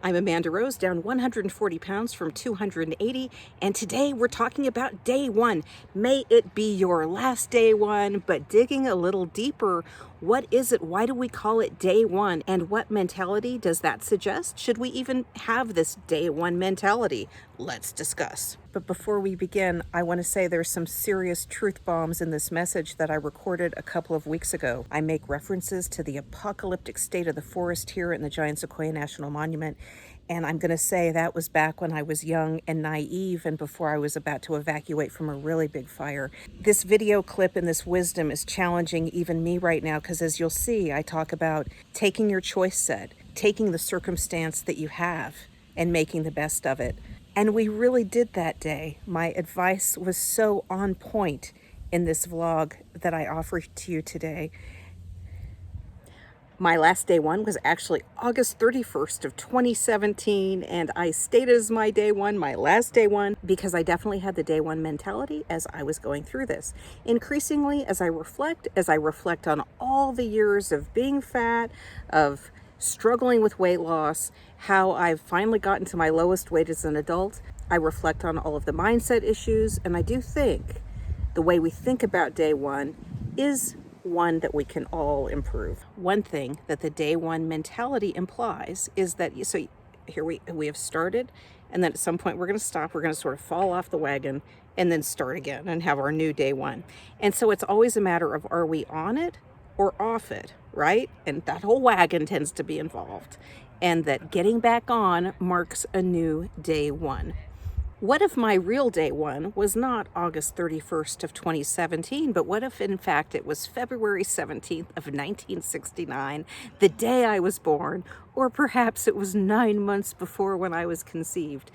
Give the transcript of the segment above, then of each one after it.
I'm Amanda Rose, down 140 pounds from 280, and today we're talking about day one. May it be your last day one, but digging a little deeper, what is it? Why do we call it day one? And what mentality does that suggest? Should we even have this day one mentality? Let's discuss. But before we begin, I want to say there's some serious truth bombs in this message that I recorded a couple of weeks ago. I make references to the apocalyptic state of the forest here in the Giant Sequoia National Monument. And I'm going to say that was back when I was young and naive and before I was about to evacuate from a really big fire. This video clip and this wisdom is challenging even me right now because, as you'll see, I talk about taking your choice set, taking the circumstance that you have and making the best of it. And we really did that day. My advice was so on point in this vlog that I offer to you today. My last day one was actually August 31st of 2017, and I stated as my day one, my last day one, because I definitely had the day one mentality as I was going through this. Increasingly, as I reflect on all the years of being fat, of struggling with weight loss, how I've finally gotten to my lowest weight as an adult, I reflect on all of the mindset issues, and I do think the way we think about day one is one that we can all improve. One thing that the day one mentality implies is that, so here we have started, and then at some point we're going to stop, we're going to sort of fall off the wagon and then start again and have our new day one. And so it's always a matter of, are we on it or off it, right? And that whole wagon tends to be involved. And that getting back on marks a new day one. What if my real day one was not August 31st of 2017, but what if in fact it was February 17th of 1969, the day I was born, or perhaps it was 9 months before when I was conceived,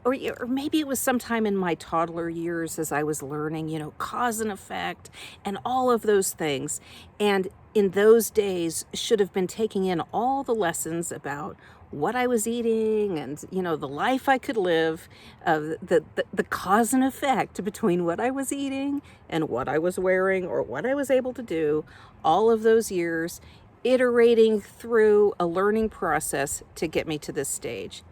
or maybe it was sometime in my toddler years as I was learning, cause and effect and all of those things. And in those days should have been taking in all the lessons about what I was eating and, the life I could live, the cause and effect between what I was eating and what I was wearing or what I was able to do, all of those years, iterating through a learning process to get me to this stage.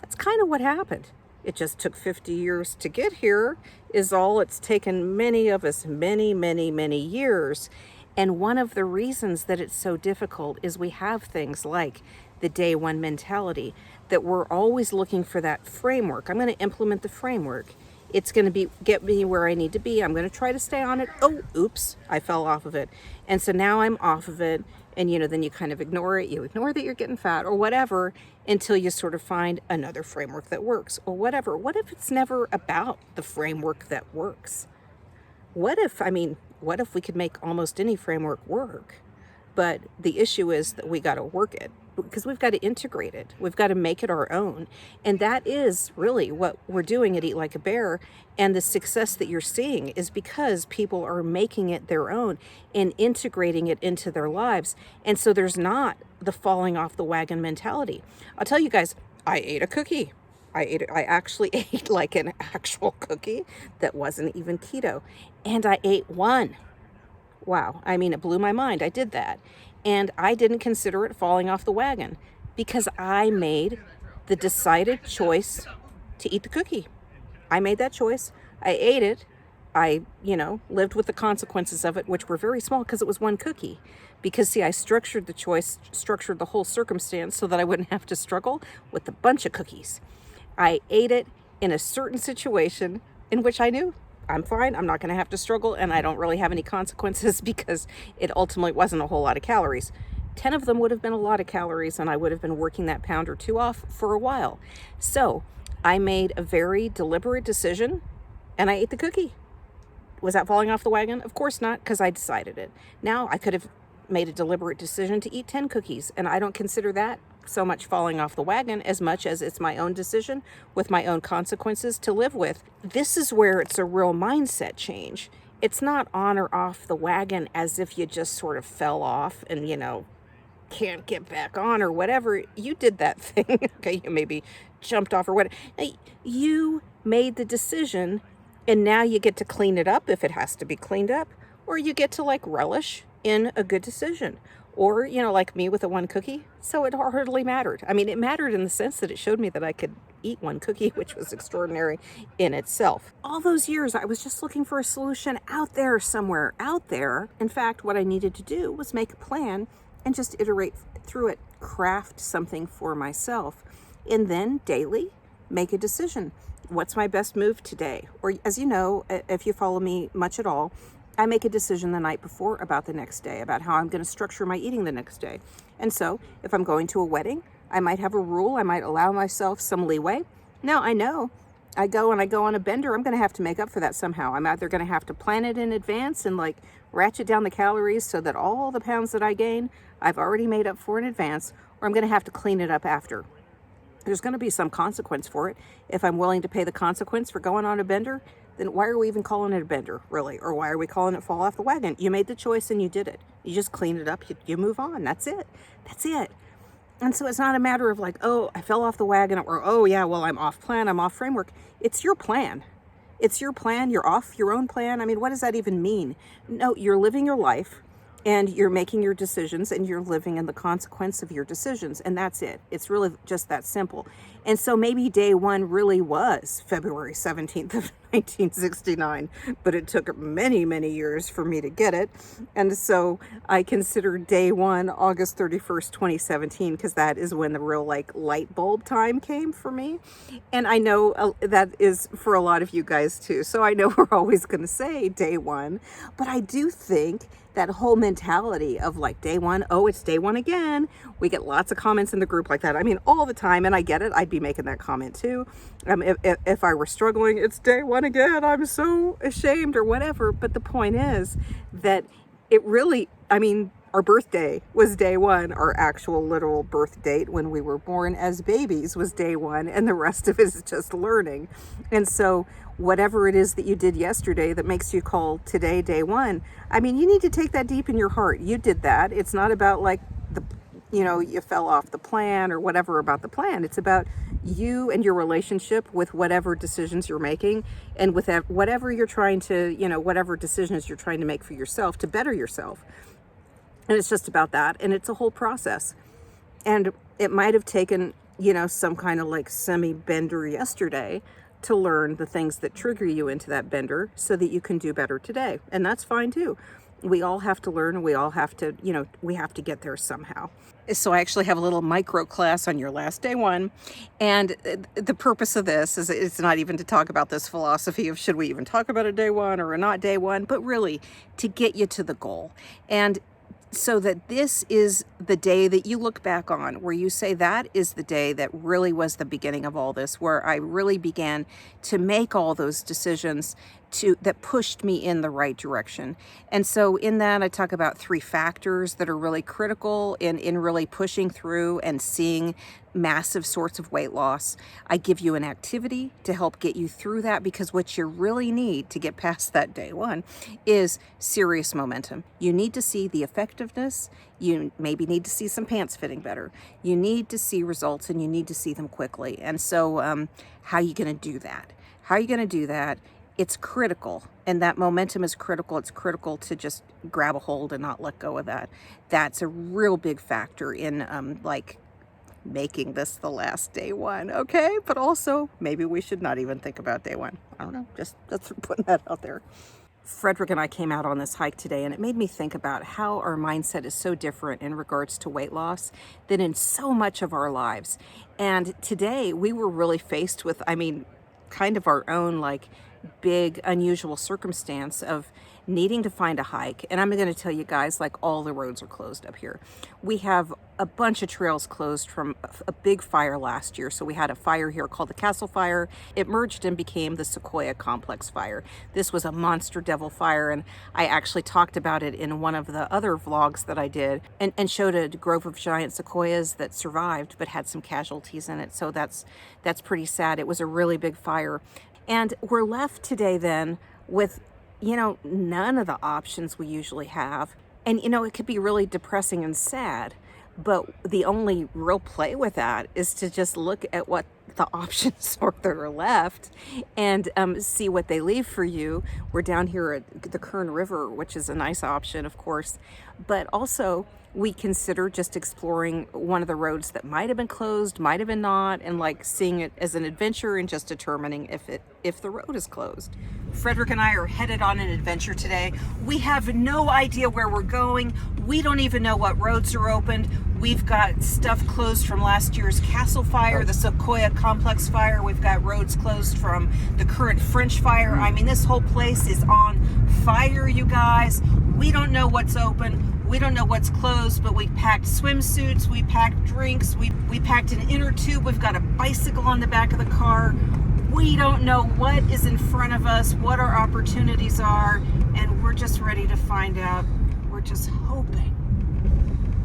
That's kind of what happened. It just took 50 years to get here, is all. It's taken many of us many, many, many years. And one of the reasons that it's so difficult is we have things like the day one mentality, that we're always looking for that framework. I'm going to implement the framework. It's going to get me where I need to be. I'm going to try to stay on it. Oh, oops, I fell off of it. And so now I'm off of it. And, then you kind of ignore it. You ignore that you're getting fat or whatever until you sort of find another framework that works or whatever. What if it's never about the framework that works? What if we could make almost any framework work? But the issue is that we got to work it because we've got to integrate it. We've got to make it our own. And that is really what we're doing at Eat Like a Bear. And the success that you're seeing is because people are making it their own and integrating it into their lives. And so there's not the falling off the wagon mentality. I'll tell you guys, I ate a cookie. I actually ate like an actual cookie that wasn't even keto. And I ate one. Wow. It blew my mind. I did that. And I didn't consider it falling off the wagon because I made the decided choice to eat the cookie. I made that choice. I ate it. I, lived with the consequences of it, which were very small because it was one cookie. Because, see, I structured the choice, structured the whole circumstance so that I wouldn't have to struggle with a bunch of cookies. I ate it in a certain situation in which I knew I'm fine, I'm not going to have to struggle, and I don't really have any consequences because it ultimately wasn't a whole lot of calories. 10 of them would have been a lot of calories, and I would have been working that pound or two off for a while. So I made a very deliberate decision, and I ate the cookie. Was that falling off the wagon? Of course not, because I decided it. Now I could have made a deliberate decision to eat 10 cookies, and I don't consider that so much falling off the wagon as much as it's my own decision with my own consequences to live with. This is where it's a real mindset change. It's not on or off the wagon as if you just sort of fell off and, can't get back on or whatever. You did that thing. Okay, you maybe jumped off or whatever. You made the decision and now you get to clean it up if it has to be cleaned up, or you get to relish in a good decision. or, like me with the one cookie. So it hardly mattered. I mean, it mattered in the sense that it showed me that I could eat one cookie, which was extraordinary in itself. All those years, I was just looking for a solution out there somewhere, out there. In fact, what I needed to do was make a plan and just iterate through it, craft something for myself, and then daily make a decision. What's my best move today? Or, as you know, if you follow me much at all, I make a decision the night before about the next day, about how I'm going to structure my eating the next day. And so if I'm going to a wedding, I might have a rule. I might allow myself some leeway. Now, I know I go on a bender, I'm going to have to make up for that somehow. I'm either going to have to plan it in advance and like ratchet down the calories so that all the pounds that I gain, I've already made up for in advance, or I'm going to have to clean it up after. There's going to be some consequence for it. If I'm willing to pay the consequence for going on a bender, then why are we even calling it a bender, really? Or why are we calling it fall off the wagon? You made the choice and you did it. You just clean it up, you move on. That's it. That's it. And so it's not a matter of like, oh, I fell off the wagon, or, oh yeah, well, I'm off plan, I'm off framework. It's your plan. It's your plan. You're off your own plan. I mean, what does that even mean? No, you're living your life and you're making your decisions and you're living in the consequence of your decisions. And that's it. It's really just that simple. And so maybe day one really was February 17th of 1969, but it took many, many years for me to get it. And so I consider day one, August 31st, 2017, because that is when the real like light bulb time came for me. And I know that is for a lot of you guys too. So I know we're always going to say day one, but I do think that whole mentality of like day one, oh, it's day one again. We get lots of comments in the group like that. I mean, all the time. And I get it. I'd be making that comment too. If I were struggling, it's day one again. I'm so ashamed or whatever. But the point is that it really, I mean, our birthday was day one. Our actual literal birth date when we were born as babies was day one. And the rest of it is just learning. And so whatever it is that you did yesterday that makes you call today day one, I mean, you need to take that deep in your heart. You did that. It's not about like you fell off the plan or whatever about the plan. It's about you and your relationship with whatever decisions you're making and with whatever you're trying to, whatever decisions you're trying to make for yourself to better yourself. And it's just about that. And it's a whole process. And it might have taken, some kind of like semi-bender yesterday to learn the things that trigger you into that bender so that you can do better today. And that's fine too. We all have to learn. We all have to, we have to get there somehow. So I actually have a little micro class on your last day one. And the purpose of this is it's not even to talk about this philosophy of should we even talk about a day one or a not day one, but really to get you to the goal. And so that this is the day that you look back on where you say that is the day that really was the beginning of all this, where I really began to make all those decisions that pushed me in the right direction. And so in that, I talk about 3 factors that are really critical in really pushing through and seeing massive sorts of weight loss. I give you an activity to help get you through that, because what you really need to get past that day one is serious momentum. You need to see the effectiveness. You maybe need to see some pants fitting better. You need to see results, and you need to see them quickly. And so how are you going to do that? How are you going to do that? It's critical, and that momentum is critical. It's critical to just grab a hold and not let go of that. That's a real big factor in making this the last day one, okay? But also, maybe we should not even think about day one. I don't know, just putting that out there. Frederick and I came out on this hike today, and it made me think about how our mindset is so different in regards to weight loss than in so much of our lives. And today, we were really faced with, kind of our own, big, unusual circumstance of needing to find a hike. And I'm going to tell you guys, all the roads are closed up here. We have a bunch of trails closed from a big fire last year. So we had a fire here called the Castle Fire. It merged and became the Sequoia Complex Fire. This was a monster devil fire, and I actually talked about it in one of the other vlogs that I did and showed a grove of giant sequoias that survived but had some casualties in it. So that's pretty sad. It was a really big fire. And we're left today then with, none of the options we usually have. And, it could be really depressing and sad. But the only real play with that is to just look at what the options are that are left and see what they leave for you. We're down here at the Kern River, which is a nice option, of course, but also we consider just exploring one of the roads that might have been closed, might have been not, and like seeing it as an adventure and just determining if the road is closed. Frederick and I are headed on an adventure today. We have no idea where we're going. We don't even know what roads are opened. We've got stuff closed from last year's Castle Fire, the Sequoia Complex Fire. We've got roads closed from the current French Fire. I mean, this whole place is on fire, you guys. We don't know what's open. We don't know what's closed, but we packed swimsuits, we packed drinks, we packed an inner tube. We've got a bicycle on the back of the car. We don't know what is in front of us, what our opportunities are, and we're just ready to find out. We're just hoping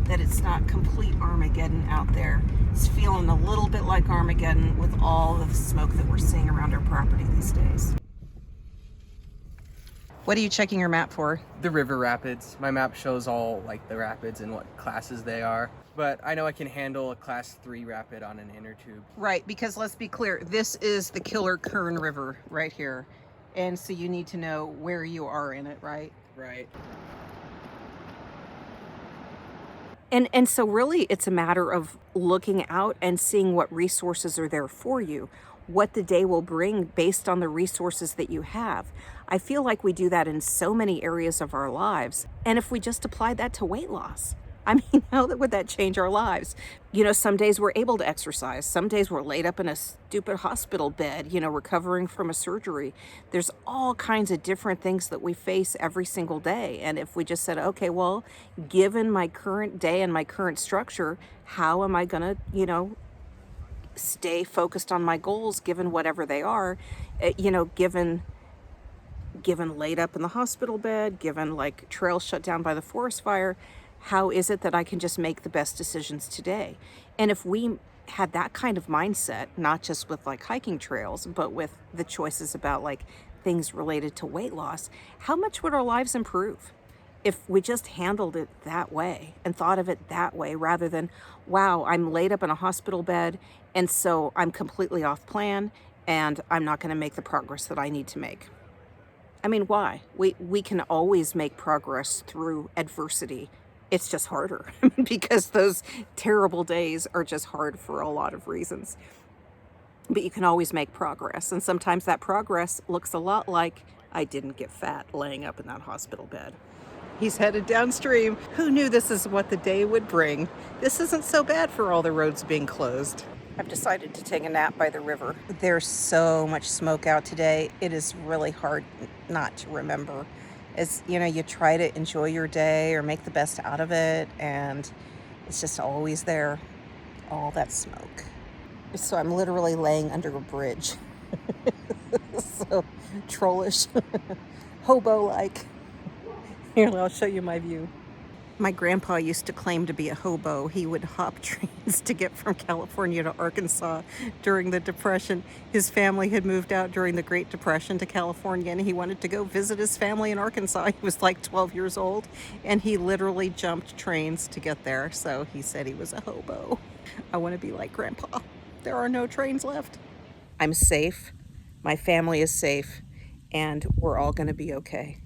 that it's not complete Armageddon out there. It's feeling a little bit like Armageddon with all the smoke that we're seeing around our property these days. What are you checking your map for? The river rapids. My map shows all like the rapids and what classes they are. But I know I can handle a class 3 rapid on an inner tube. Right, because let's be clear, this is the Killer Kern River right here. And so you need to know where you are in it, right? Right. And so really it's a matter of looking out and seeing what resources are there for you, what the day will bring based on the resources that you have. I feel like we do that in so many areas of our lives. And if we just applied that to weight loss, I mean, how would that change our lives? You know, some days we're able to exercise. Some days we're laid up in a stupid hospital bed, you know, recovering from a surgery. There's all kinds of different things that we face every single day. And if we just said, okay, well, given my current day and my current structure, how am I going to, you know, stay focused on my goals, given whatever they are, you know, given laid up in the hospital bed, given like trails shut down by the forest fire, how is it that I can just make the best decisions today? And if we had that kind of mindset, not just with like hiking trails, but with the choices about like things related to weight loss, how much would our lives improve if we just handled it that way and thought of it that way rather than, wow, I'm laid up in a hospital bed and so I'm completely off plan and I'm not going to make the progress that I need to make. I mean, why? We can always make progress through adversity. It's just harder because those terrible days are just hard for a lot of reasons. But you can always make progress. And sometimes that progress looks a lot like I didn't get fat laying up in that hospital bed. He's headed downstream. Who knew this is what the day would bring? This isn't so bad for all the roads being closed. I've decided to take a nap by the river. There's so much smoke out today. It is really hard not to remember. As you know, you try to enjoy your day or make the best out of it, and it's just always there, all that smoke. So I'm literally laying under a bridge. So trollish, hobo-like. Here, I'll show you my view. My grandpa used to claim to be a hobo. He would hop trains to get from California to Arkansas during the Depression. His family had moved out during the Great Depression to California, and he wanted to go visit his family in Arkansas. He was like 12 years old, and he literally jumped trains to get there. So he said he was a hobo. I want to be like Grandpa. There are no trains left. I'm safe. My family is safe, and we're all going to be okay.